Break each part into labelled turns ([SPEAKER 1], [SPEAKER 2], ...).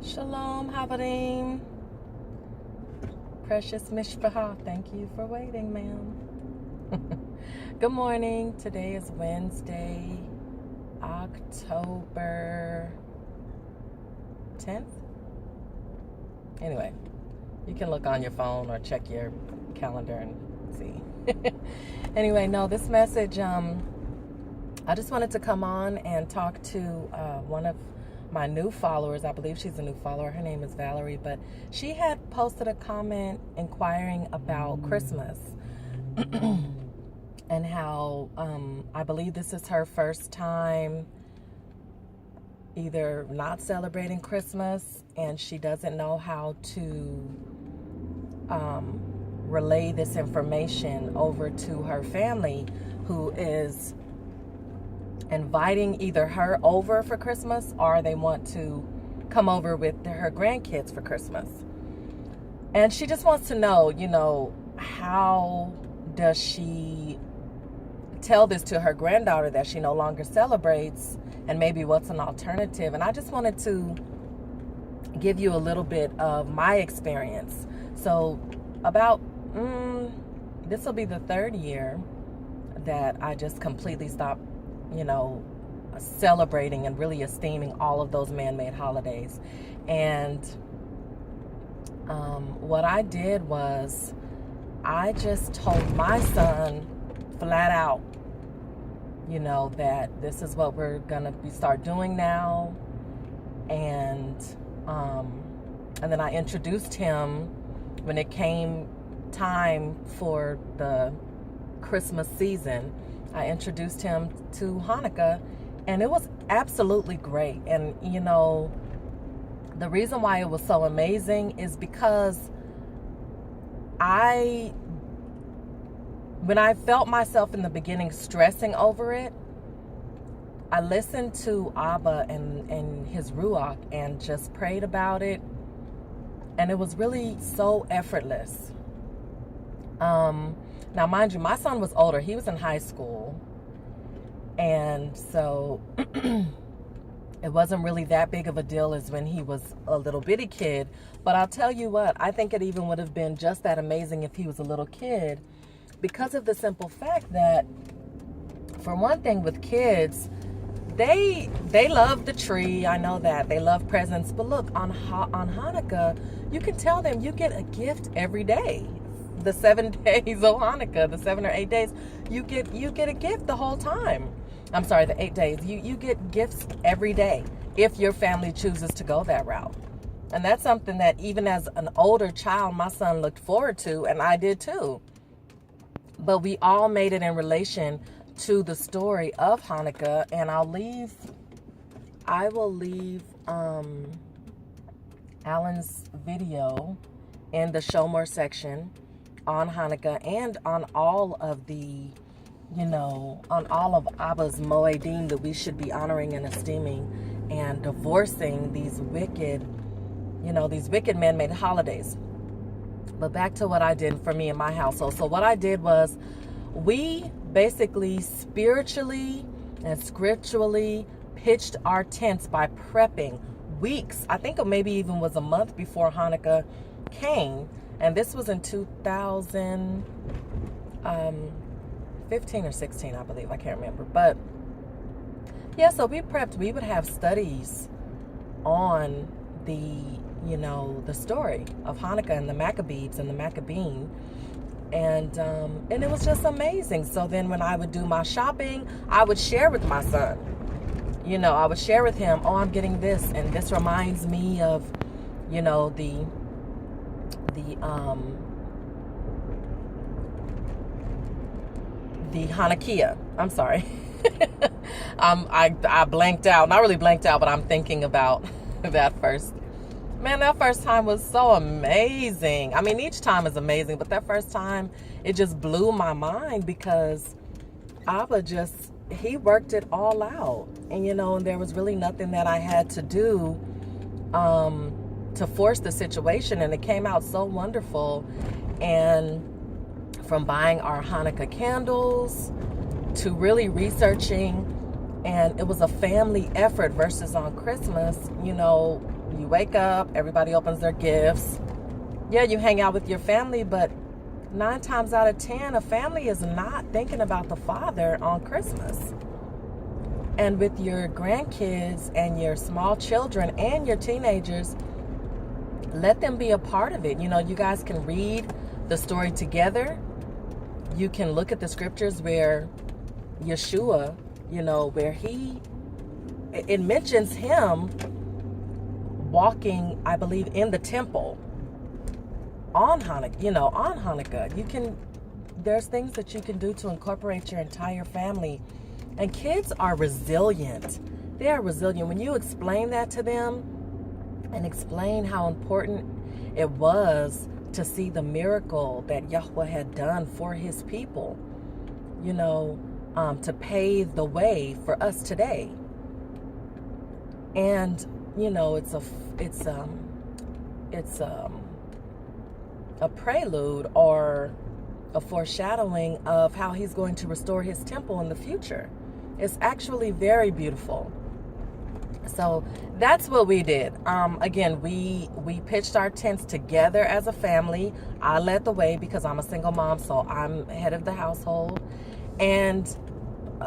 [SPEAKER 1] Shalom, Havadim. Precious Mishpachah, thank you for waiting, ma'am. Good morning. Today is Wednesday, October 10th. Anyway, you can look on your phone or check your calendar and see. Anyway, no, this message, I just wanted to come on and talk to one of my new followers. I believe she's a new follower. Her name is Valerie, but she had posted a comment inquiring about Christmas and how I believe this is her first time either not celebrating Christmas, and she doesn't know how to relay this information over to her family, who is inviting either her over for Christmas or they want to come over with her grandkids for Christmas. And she just wants to know, how does she tell this to her granddaughter that she no longer celebrates, and maybe what's an alternative. And I just wanted to give you a little bit of my experience. So about, this will be the third year that I just completely stopped celebrating and really esteeming all of those man-made holidays. And what I did was I just told my son flat out, that this is what we're gonna start doing now. And then I introduced him when it came time for the Christmas season. I introduced him to Hanukkah, and it was absolutely great. And, the reason why it was so amazing is because when I felt myself in the beginning stressing over it, I listened to Abba and his Ruach and just prayed about it. And it was really so effortless. Now, mind you, my son was older. He was in high school. And so it wasn't really that big of a deal as when he was a little bitty kid. But I'll tell you what, I think it even would have been just that amazing if he was a little kid, because of the simple fact that, for one thing, with kids, they love the tree. I know that. They love presents. But look, on Hanukkah, you can tell them you get a gift every day. The 7 days of Hanukkah, the 7 or 8 days, you get a gift the whole time. I'm sorry, the 8 days. You get gifts every day if your family chooses to go that route. And that's something that even as an older child, my son looked forward to, and I did too. But we all made it in relation to the story of Hanukkah, and I will leave Alan's video in the Shelomoh section on Hanukkah and on all of the, on all of Abba's Moedim that we should be honoring and esteeming and divorcing these wicked man-made holidays. But back to what I did for me in my household. So what I did was, we basically spiritually and scripturally pitched our tents by prepping weeks. I think it maybe even was a month before Hanukkah came. And this was in 2015 or 16, I believe. I can't remember. But yeah, so we prepped. We would have studies on the story of Hanukkah and the Maccabees and the Maccabean. And it was just amazing. So then when I would do my shopping, I would share with my son. I would share with him, I'm getting this, and this reminds me of, the Hanukkah. I'm sorry. I blanked out. Not really blanked out, but I'm thinking about that first. Man, that first time was so amazing. I mean, each time is amazing, but that first time, it just blew my mind, because Abba he worked it all out. And, and there was really nothing that I had to do to force the situation, and it came out so wonderful. And from buying our Hanukkah candles to really researching, and it was a family effort versus on Christmas, You wake up, everybody opens their gifts. Yeah, you hang out with your family, but 9 times out of 10, a family is not thinking about the Father on Christmas. And with your grandkids and your small children and your teenagers, let them be a part of it. You know, you guys can read the story together. You can look at the scriptures where Yuhshua, you know, where it mentions him walking, I believe, in the temple on Hanukkah. There's things that you can do to incorporate your entire family. And kids are resilient. They are resilient. When you explain that to them and explain how important it was to see the miracle that Yahweh had done for his people, you know, to pave the way for us today. And, you know, it's a prelude or a foreshadowing of how he's going to restore his temple in the future. It's actually very beautiful. So that's what we did. Again, we pitched our tents together as a family. I led the way because I'm a single mom, so I'm head of the household. And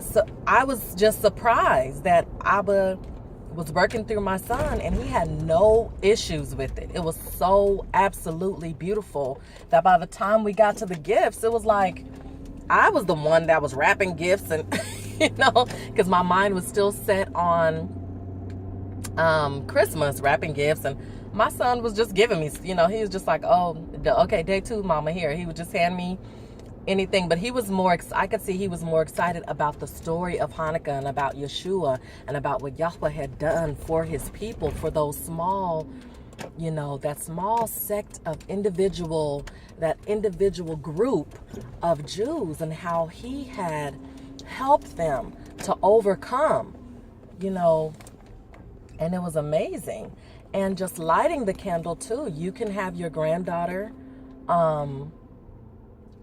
[SPEAKER 1] so I was just surprised that Abba was working through my son and he had no issues with it. It was so absolutely beautiful that by the time we got to the gifts, it was like I was the one that was wrapping gifts and you know, because my mind was still set on Christmas, wrapping gifts, and my son was just giving me, you know, he was just like, oh, okay, day 2, mama, here. He would just hand me anything, but he was more, I could see he was more excited about the story of Hanukkah and about Yuhshua and about what Yahweh had done for his people, for those small, you know, that small sect of that individual group of Jews, and how he had helped them to overcome, you know, and it was amazing. And just lighting the candle too. You can have your granddaughter,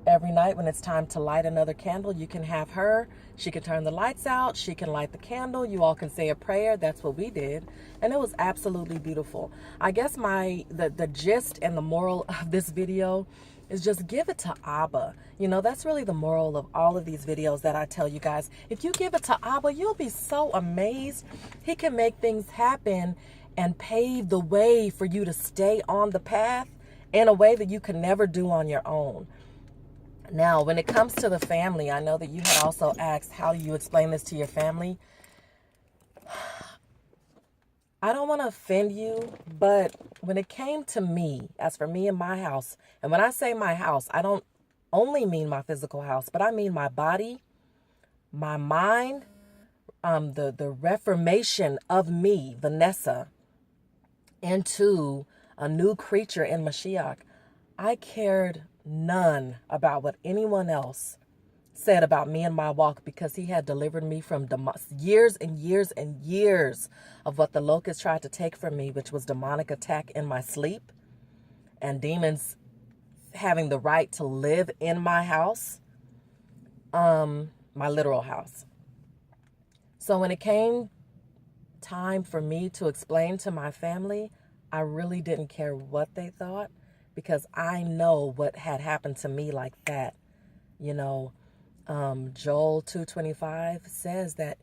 [SPEAKER 1] every night when it's time to light another candle, you can have her. She can turn the lights out. She can light the candle. You all can say a prayer. That's what we did. And it was absolutely beautiful. I guess the gist and the moral of this video is just give it to Abba. You know, that's really the moral of all of these videos that I tell you guys. If you give it to Abba, you'll be so amazed. He can make things happen and pave the way for you to stay on the path in a way that you can never do on your own. Now, when it comes to the family, I know that you had also asked, how do you explain this to your family? I don't want to offend you, but when it came to me, as for me and my house, and when I say my house, I don't only mean my physical house, but I mean my body, my mind, the reformation of me, Vanessa, into a new creature in Mashiach. I cared none about what anyone else said about me and my walk, because he had delivered me from years and years and years of what the locusts tried to take from me, which was demonic attack in my sleep and demons having the right to live in my house, my literal house. So when it came time for me to explain to my family, I really didn't care what they thought, because I know what had happened to me like that. You know, Joel 2:25 says that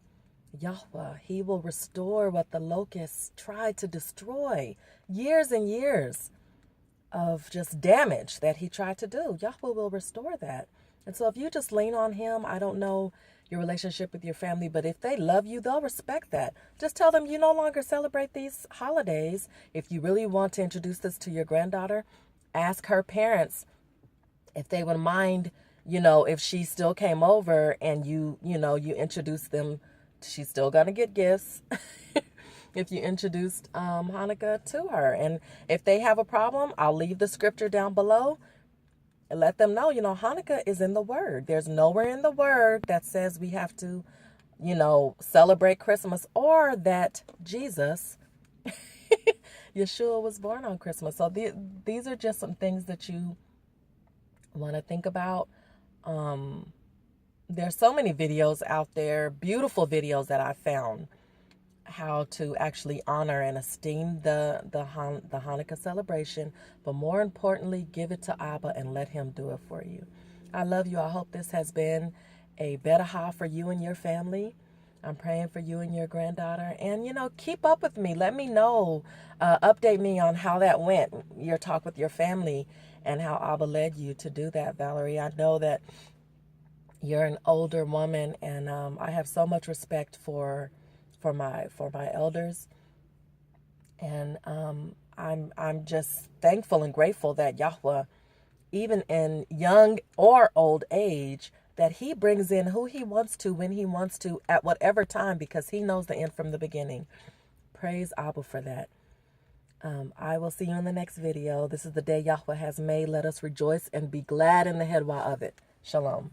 [SPEAKER 1] Yahweh, he will restore what the locusts tried to destroy. Years and years of just damage that he tried to do. Yahweh will restore that. And so if you just lean on him, I don't know your relationship with your family, but if they love you, they'll respect that. Just tell them you no longer celebrate these holidays. If you really want to introduce this to your granddaughter, ask her parents if they would mind, you know, if she still came over and you introduced them. She's still going to get gifts if you introduced Hanukkah to her. And if they have a problem, I'll leave the scripture down below and let them know, you know, Hanukkah is in the Word. There's nowhere in the Word that says we have to, you know, celebrate Christmas, or that Jesus, Yeshua, was born on Christmas. So these are just some things that you want to think about. There's so many videos out there, beautiful videos that I found, how to actually honor and esteem the Hanukkah celebration, but more importantly, give it to Abba and let him do it for you. I love you. I hope this has been a better ha for you and your family. I'm praying for you and your granddaughter. And, you know, keep up with me. Let me know. Update me on how that went, your talk with your family, and how Abba led you to do that, Valerie. I know that you're an older woman, and I have so much respect for my elders. And I'm just thankful and grateful that Yahweh, even in young or old age, that he brings in who he wants to, when he wants to, at whatever time, because he knows the end from the beginning. Praise Abba for that. I will see you in the next video. This is the day Yahweh has made. Let us rejoice and be glad in the headwah of it. Shalom.